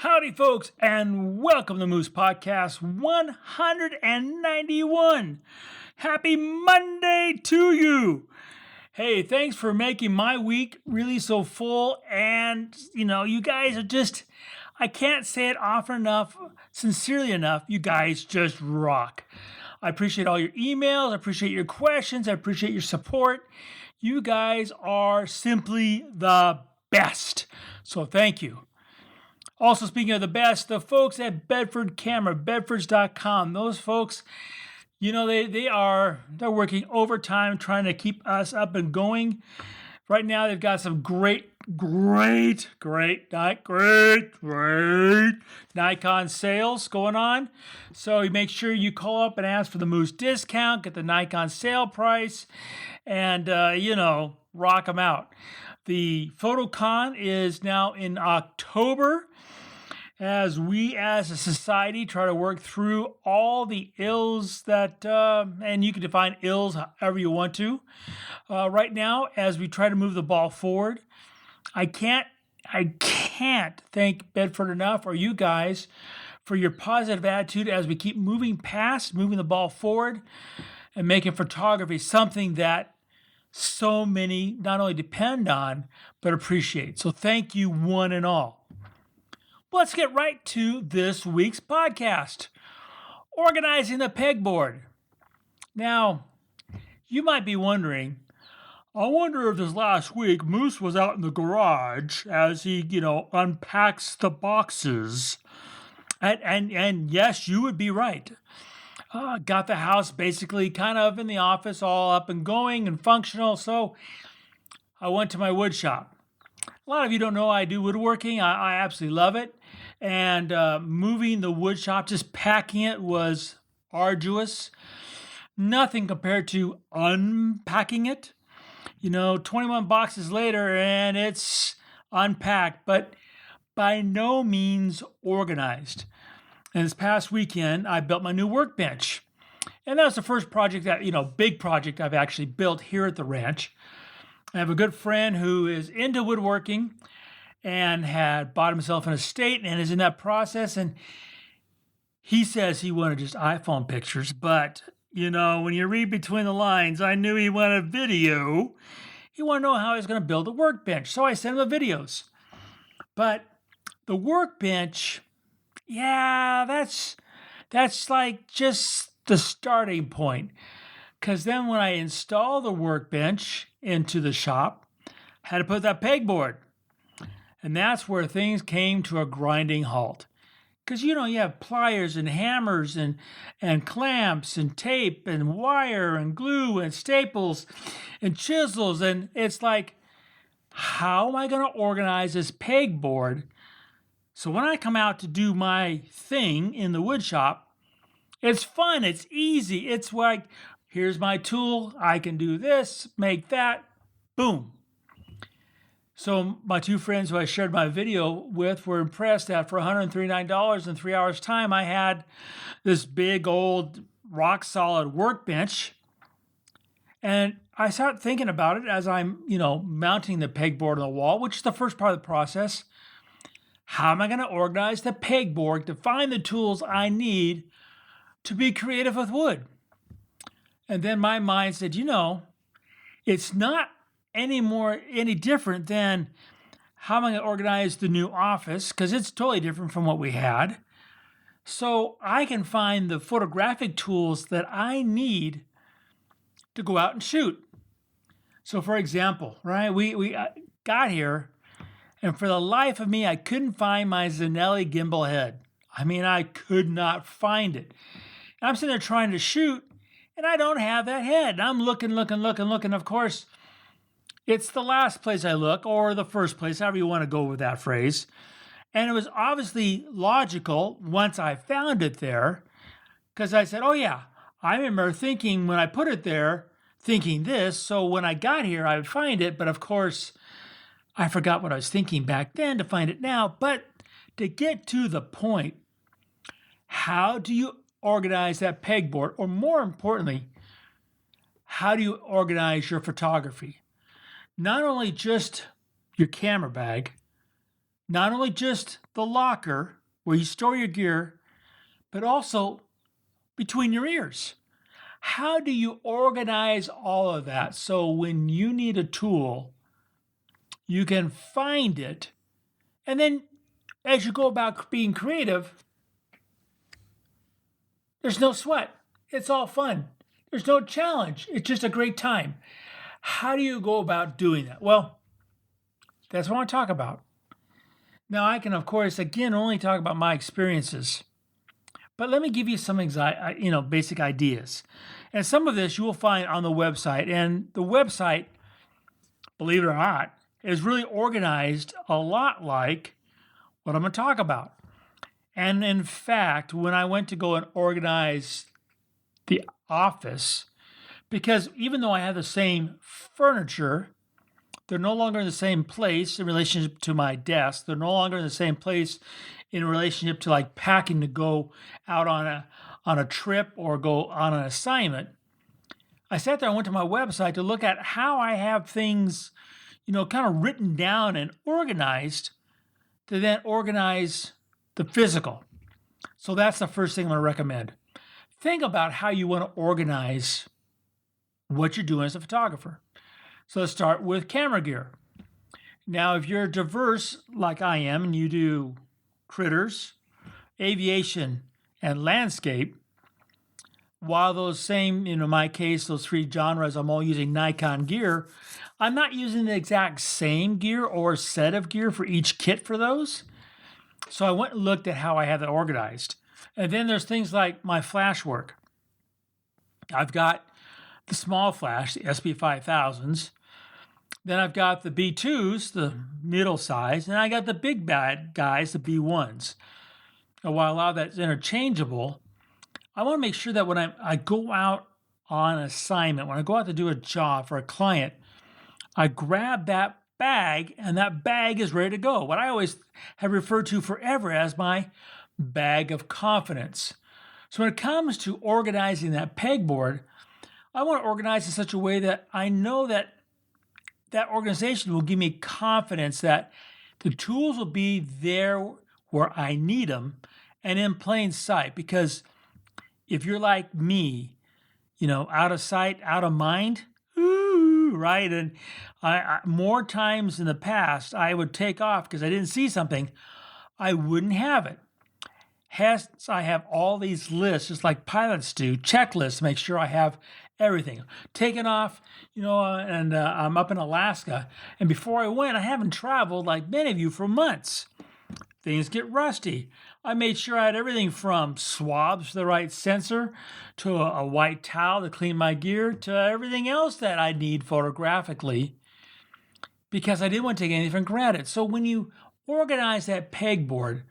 Howdy, folks, and welcome to Moose Podcast 191. Happy Monday to you. Hey, thanks for making my week really so full. And, you guys are just, I can't say it often enough, sincerely enough, you guys just rock. I appreciate all your emails. I appreciate your questions. I appreciate your support. You guys are simply the best. So thank you. Also, speaking of the best, the folks at Bedford Camera, bedfords.com, those folks, they're working overtime trying to keep us up and going. Right now, they've got some great Nikon sales going on. So you make sure you call up and ask for the Moose discount, get the Nikon sale price, and, rock them out. The PhotoCon is now in October, as we as a society try to work through all the ills that, and you can define ills however you want to. Right now, as we try to move the ball forward, I can't thank Bedford enough, or you guys, for your positive attitude as we keep moving the ball forward, and making photography something that so many not only depend on, but appreciate. So thank you, one and all. Let's get right to this week's podcast, Organizing the Pegboard. Now, you might be wondering, I wonder if this last week Moose was out in the garage as he, unpacks the boxes. And yes, you would be right. Got the house basically kind of in the office, all up and going and functional. So I went to my wood shop. A lot of you don't know I do woodworking. I absolutely love it. And moving the wood shop, just packing it, was arduous. Nothing compared to unpacking it. 21 boxes later and it's unpacked, but by no means organized. And this past weekend, I built my new workbench. And that was the first project that, big project I've actually built here at the ranch. I have a good friend who is into woodworking and had bought himself an estate and is in that process. And he says he wanted just iPhone pictures. But, when you read between the lines, I knew he wanted video. He wanted to know how he was going to build a workbench. So I sent him the videos. But the workbench, yeah, that's like just the starting point. Because then when I installed the workbench into the shop, I had to put that pegboard. And that's where things came to a grinding halt. Because, you have pliers and hammers and clamps and tape and wire and glue and staples and chisels. And it's like, how am I going to organize this pegboard so when I come out to do my thing in the wood shop, it's fun, it's easy. It's like, here's my tool, I can do this, make that, boom. So my two friends who I shared my video with were impressed that for $139 in 3 hours time, I had this big old rock solid workbench. And I started thinking about it as I'm, mounting the pegboard on the wall, which is the first part of the process. How am I going to organize the pegboard to find the tools I need to be creative with wood? And then my mind said, it's not any different than how am I going to organize the new office, because it's totally different from what we had. So I can find the photographic tools that I need to go out and shoot. So for example, right, we got here, and for the life of me, I couldn't find my Zanelli gimbal head. I could not find it. I'm sitting there trying to shoot, and I don't have that head. I'm looking. Of course, it's the last place I look, or the first place, however you want to go with that phrase. And it was obviously logical once I found it there, because I said, oh yeah, I remember thinking when I put it there, thinking this, so when I got here, I would find it. But of course, I forgot what I was thinking back then to find it now. But to get to the point, how do you organize that pegboard? Or more importantly, how do you organize your photography? Not only just your camera bag, not only just the locker, where you store your gear, but also between your ears. How do you organize all of that so when you need a tool, you can find it? And then as you go about being creative, there's no sweat. It's all fun. There's no challenge. It's just a great time. How do you go about doing that? Well, that's what I want to talk about. Now, I can, of course, again, only talk about my experiences, but let me give you some basic ideas. And some of this you will find on the website. And the website, believe it or not, is really organized a lot like what I'm going to talk about. And in fact, when I went to go and organize the office, because even though I have the same furniture, they're no longer in the same place in relationship to my desk. They're no longer in the same place in relationship to like packing to go out on a trip or go on an assignment. I sat there and went to my website to look at how I have things, kind of written down and organized to then organize the physical. So that's the first thing I'm going to recommend. Think about how you want to organize what you're doing as a photographer. So let's start with camera gear. Now, if you're diverse like I am and you do critters, aviation, and landscape, while those same, in my case, those three genres, I'm all using Nikon gear, I'm not using the exact same gear or set of gear for each kit for those. So I went and looked at how I have that organized. And then there's things like my flash work. I've got the small flash, the SP5000s. Then I've got the B2s, the middle size, and I got the big bad guys, the B1s. And while a lot of that's interchangeable, I want to make sure that when I go out on assignment, when I go out to do a job for a client, I grab that bag and that bag is ready to go. What I always have referred to forever as my bag of confidence. So when it comes to organizing that pegboard, I want to organize in such a way that I know that that organization will give me confidence that the tools will be there where I need them and in plain sight. Because if you're like me, out of sight, out of mind, right? And I more times in the past, I would take off because I didn't see something, I wouldn't have it. Hence, I have all these lists, just like pilots do, checklists to make sure I have everything. Taken off, and I'm up in Alaska. And before I went, I haven't traveled like many of you for months. Things get rusty. I made sure I had everything from swabs for the right sensor to a white towel to clean my gear to everything else that I need photographically because I didn't want to take anything for granted. So when you organize that pegboard,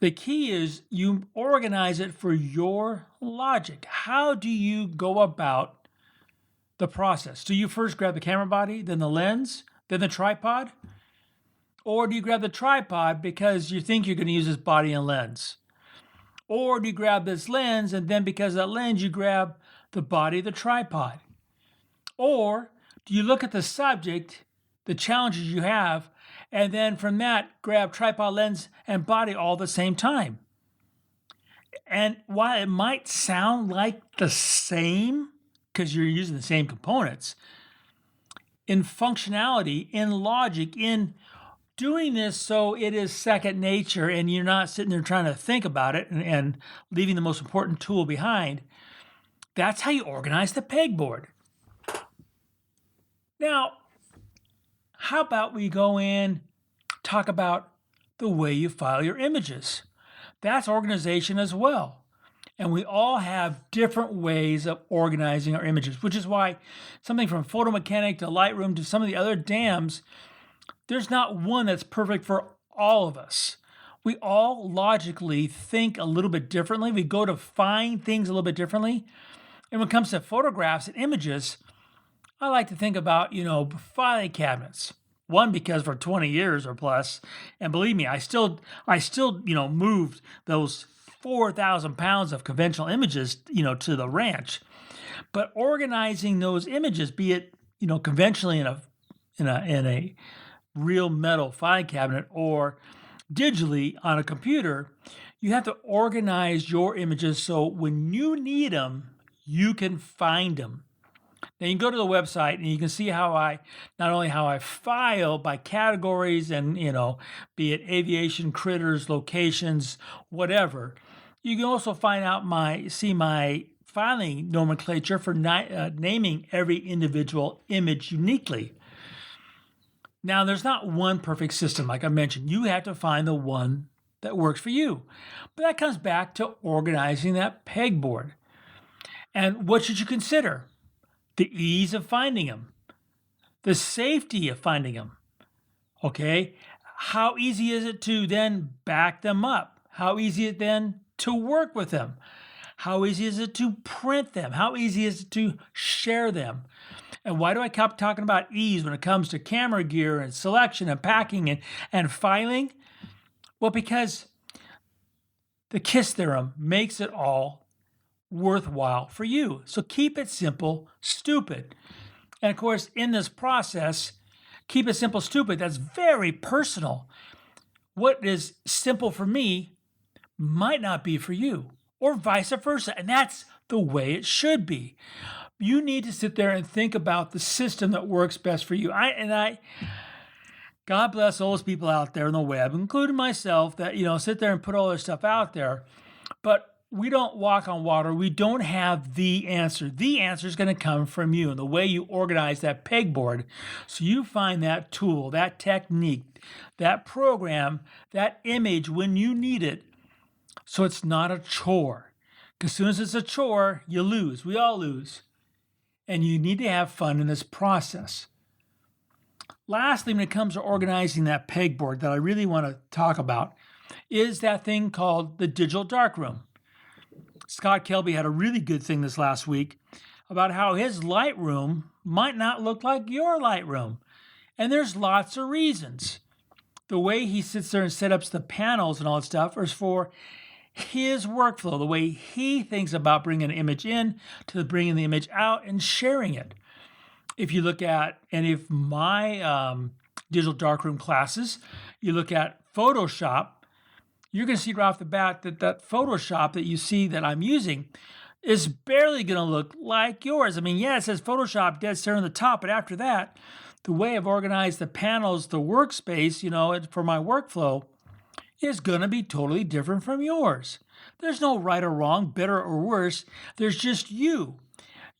the key is you organize it for your logic. How do you go about the process? Do you first grab the camera body, then the lens, then the tripod? Or do you grab the tripod because you think you're going to use this body and lens? Or do you grab this lens and then because of that lens you grab the body, the tripod? Or do you look at the subject, the challenges you have, and then from that grab tripod, lens, and body all at the same time? And while it might sound like the same because you're using the same components, in functionality, in logic, in doing this so it is second nature and you're not sitting there trying to think about it and leaving the most important tool behind, that's how you organize the pegboard. Now, how about we go in, talk about the way you file your images? That's organization as well. And we all have different ways of organizing our images, which is why something from Photo Mechanic to Lightroom to some of the other dams, there's not one that's perfect for all of us. We all logically think a little bit differently. We go to find things a little bit differently. And when it comes to photographs and images, I like to think about, filing cabinets. One, because for 20 years or plus, and believe me, I still, moved those 4,000 pounds of conventional images, to the ranch. But organizing those images, be it, conventionally in a real metal filing cabinet or digitally on a computer, you have to organize your images so when you need them, you can find them. Now you can go to the website and you can see how I not only how I file by categories and be it aviation, critters, locations, whatever. You can also find out my filing nomenclature for naming every individual image uniquely. Now there's not one perfect system, like I mentioned. You have to find the one that works for you. But that comes back to organizing that pegboard. And what should you consider? The ease of finding them, the safety of finding them. Okay, how easy is it to then back them up? How easy is it then to work with them? How easy is it to print them? How easy is it to share them? And why do I keep talking about ease when it comes to camera gear and selection and packing and filing? Well, because the KISS theorem makes it all worthwhile for you. So keep it simple, stupid. And of course, in this process, keep it simple, stupid. That's very personal. What is simple for me might not be for you, or vice versa. And that's the way it should be. You need to sit there and think about the system that works best for you. God bless all those people out there on the web, including myself, that sit there and put all their stuff out there. But we don't walk on water. We don't have the answer. The answer is going to come from you and the way you organize that pegboard. So you find that tool, that technique, that program, that image when you need it. So it's not a chore. Because as soon as it's a chore, you lose. We all lose. And you need to have fun in this process. Lastly, when it comes to organizing that pegboard that I really want to talk about is that thing called the digital darkroom. Scott Kelby had a really good thing this last week about how his Lightroom might not look like your Lightroom. And there's lots of reasons. The way he sits there and sets up the panels and all that stuff is for his workflow, the way he thinks about bringing an image in to bringing the image out and sharing it. If you look at any of my digital darkroom classes, you look at Photoshop, you're going to see right off the bat that Photoshop that you see that I'm using is barely going to look like yours. I mean, yeah, it says Photoshop dead center on the top, but after that, the way I've organized the panels, the workspace, for my workflow, is going to be totally different from yours. There's no right or wrong, better or worse. There's just you.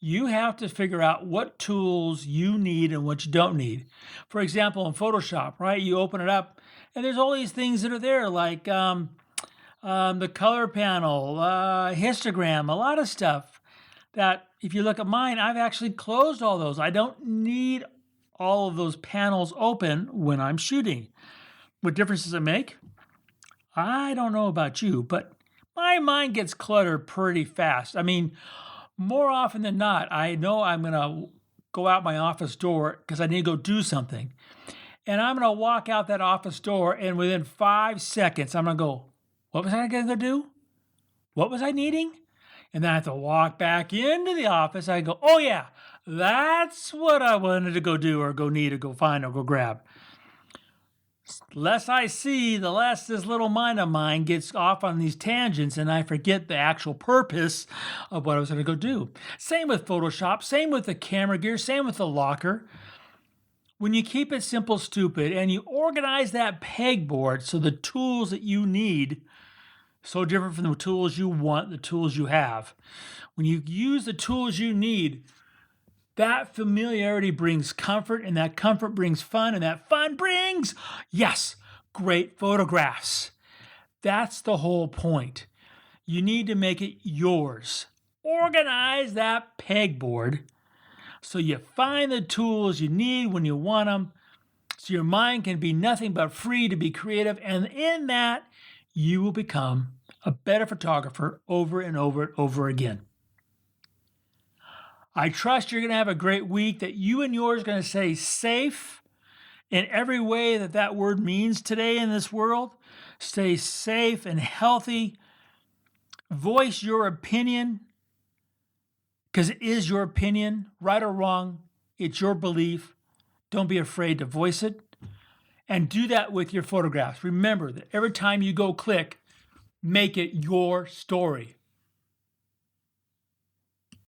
You have to figure out what tools you need and what you don't need. For example, in Photoshop, right? You open it up, and there's all these things that are there, like the color panel, histogram, a lot of stuff that if you look at mine, I've actually closed all those. I don't need all of those panels open when I'm shooting. What difference does it make? I don't know about you, but my mind gets cluttered pretty fast. I mean, more often than not, I know I'm going to go out my office door because I need to go do something. And I'm going to walk out that office door, and within 5 seconds, I'm going to go, what was I going to do? What was I needing? And then I have to walk back into the office. I go, oh yeah, that's what I wanted to go do or go need or go find or go grab. The less I see, the less this little mind of mine gets off on these tangents and I forget the actual purpose of what I was going to go do. Same with Photoshop, same with the camera gear, same with the locker. When you keep it simple, stupid, and you organize that pegboard so the tools that you need, so different from the tools you want, the tools you have. When you use the tools you need, that familiarity brings comfort, and that comfort brings fun, and that fun brings, yes, great photographs. That's the whole point. You need to make it yours. Organize that pegboard so you find the tools you need when you want them, so your mind can be nothing but free to be creative, and in that, you will become a better photographer over and over and over again. I trust you're going to have a great week, that you and yours are going to stay safe in every way that that word means today in this world. Stay safe and healthy. Voice your opinion, because it is your opinion, right or wrong. It's your belief. Don't be afraid to voice it. And do that with your photographs. Remember that every time you go click, make it your story.